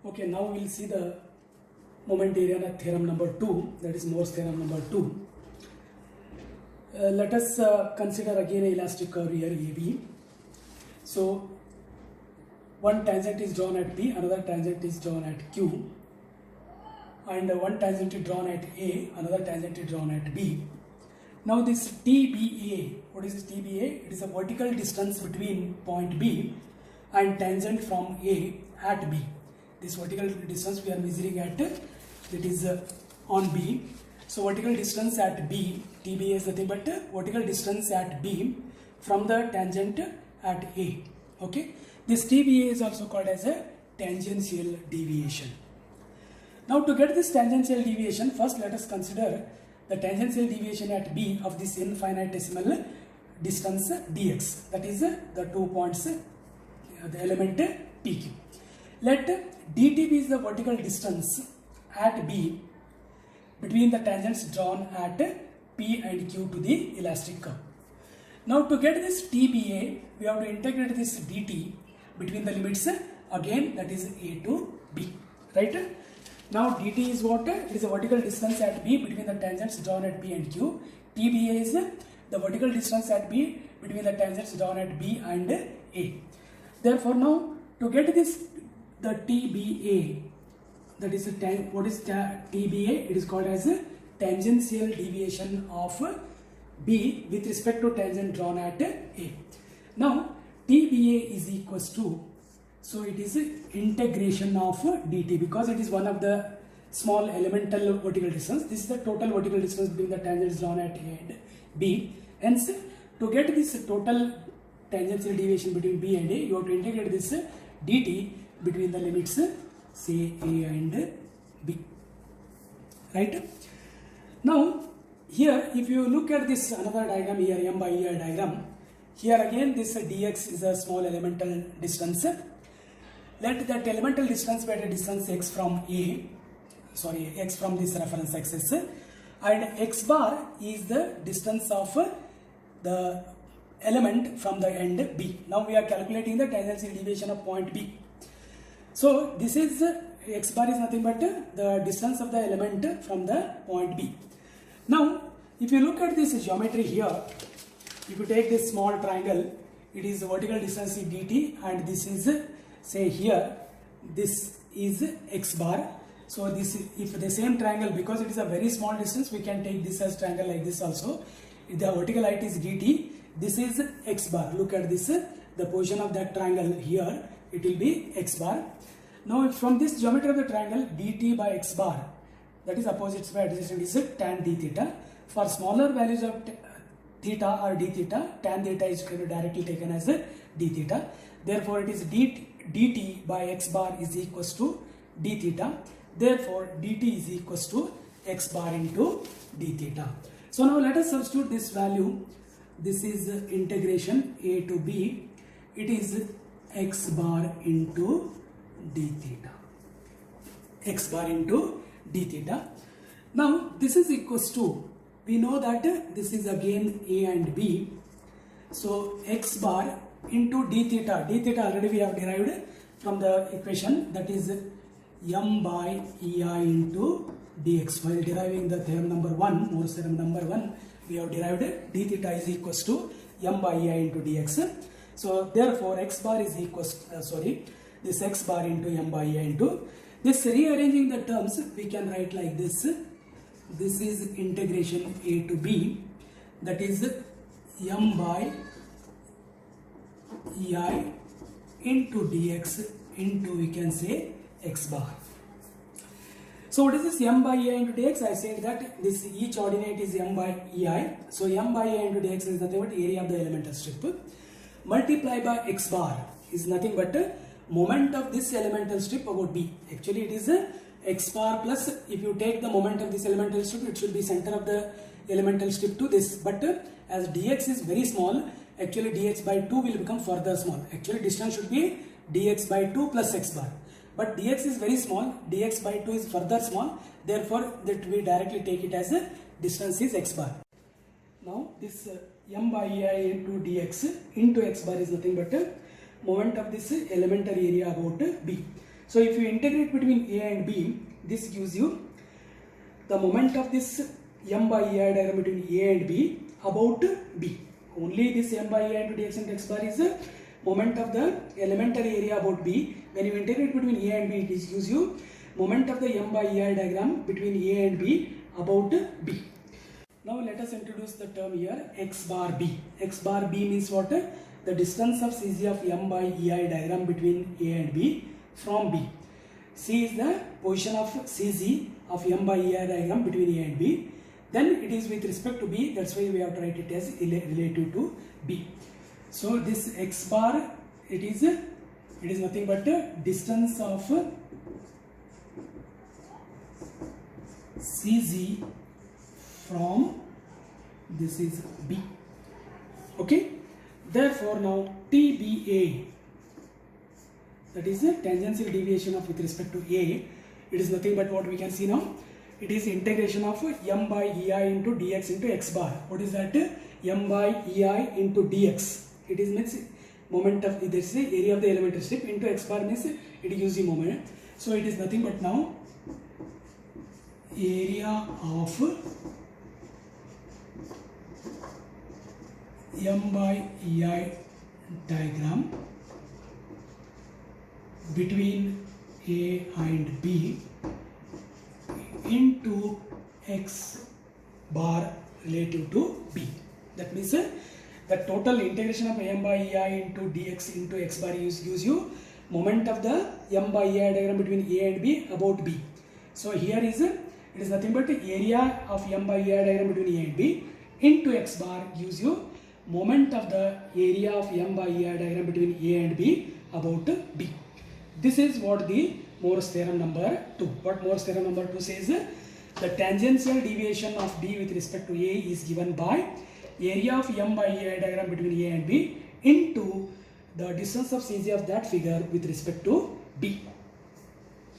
Okay, now we'll see the moment area theorem number 2, that is Morse theorem number 2. Let us consider again an elastic curve here AB. So one tangent is drawn at P, another tangent is drawn at Q, and one tangent is drawn at A, another tangent is drawn at B. Now this TBA, what is this TBA? It is a vertical distance between point B and tangent from A at B. This vertical distance we are measuring at, that is on B. So vertical distance at B, TBA is nothing but vertical distance at B from the tangent at A. Okay, this TBA is also called as a tangential deviation. Now to get this tangential deviation, first let us consider the tangential deviation at B of this infinitesimal distance dx, that is the 2 points, the element PQ. Let dt be the vertical distance at B between the tangents drawn at P and Q to the elastic curve. Now to get this TBA, we have to integrate this dt between the limits again, that is A to B, right? Now dt is what? It is a vertical distance at B between the tangents drawn at P and Q. TBA is the vertical distance at B between the tangents drawn at B and A. Therefore now to get this, the TBA, that is what is TBA? It is called as a tangential deviation of B with respect to tangent drawn at A. Now TBA is equals to, so it is integration of dt, because it is one of the small elemental vertical distance. This is the total vertical distance between the tangents drawn at A and B. Hence to get this total tangential deviation between B and A, you have to integrate this dt between the limits say A and B, right? Now here if you look at this another diagram here, M by E diagram, here again this dx is a small elemental distance. Let that elemental distance be at a distance x from x from this reference axis, and x bar is the distance of the element from the end B. Now we are calculating the tangential deviation of point B. So this is x bar is nothing but the distance of the element from the point B. Now if you look at this geometry here, if you take this small triangle, it is vertical distance is dt, and this is say here this is x bar. So this is, if the same triangle, because it is a very small distance, we can take this as triangle like this also. If the vertical height is dt, this is x bar. Look at this, the position of that triangle here, it will be x bar. Now from this geometry of the triangle, dt by x bar, that is opposite by adjacent, is tan d theta. For smaller values of theta or d theta, tan theta is directly taken as a d theta. Therefore it is dt by x bar is equals to d theta. Therefore dt is equals to x bar into d theta. So now let us substitute this value. This is integration A to B. It is x bar into d theta. X bar into d theta. Now this is equals to, we know that this is again A and B. So x bar into d theta. D theta already we have derived from the equation, that is m by ei into dx. While deriving the theorem number 1, Morse theorem number 1, we have derived d theta is equals to m by ei into dx. So therefore x bar is equals this x bar into m by ei into this. Rearranging the terms, we can write like this. This is integration A to B, that is m by ei into dx into, we can say, x bar. So what is this m by ei into dx? I said that this each ordinate is m by ei. So m by ei into dx is nothing but area of the elemental strip. Multiply by x bar is nothing but moment of this elemental strip about B. Actually it is x bar plus, if you take the moment of this elemental strip, it should be center of the elemental strip to this. But as dx is very small, actually dx by 2 will become further small. Actually distance should be dx by 2 plus x bar. But dx is very small, dx by 2 is further small. Therefore that we directly take it as a distance is x bar. Now this m by ei into dx into x bar is nothing but moment of this elementary area about B. So if you integrate between A and B, this gives you the moment of this m by ei diagram between A and B about B. Only this m by ei into dx into x bar is the moment of the elementary area about B. When you integrate between A and B, it gives you moment of the m by ei diagram between A and B about B. Now let us introduce the term here x bar B. X bar B means what? The distance of CG of m by ei diagram between A and B from B. C is the position of CG of m by ei diagram between A and B. Then it is with respect to B, that's why we have to write it as relative to B. So this x bar, it is nothing but distance of CG from this is B. Okay. Therefore now TBA, that is the tangential deviation of with respect to A. It is nothing but what we can see now. It is integration of m by ei into dx into x bar. What is that? M by ei into dx. It is means moment of this area of the elementary strip into x bar means it gives the moment. So it is nothing but now area of m by ei diagram between A and B into x bar relative to B. That means the total integration of m by ei into dx into x bar gives you moment of the m by ei diagram between A and B about B. So here is it is nothing but area of m by ei diagram between A and B into x bar gives you moment of the area of m by ei diagram between A and B about B. This is what the Morse theorem number 2. What Morse theorem number 2 says? The tangential deviation of B with respect to A is given by area of m by ei diagram between A and B into the distance of CG of that figure with respect to B.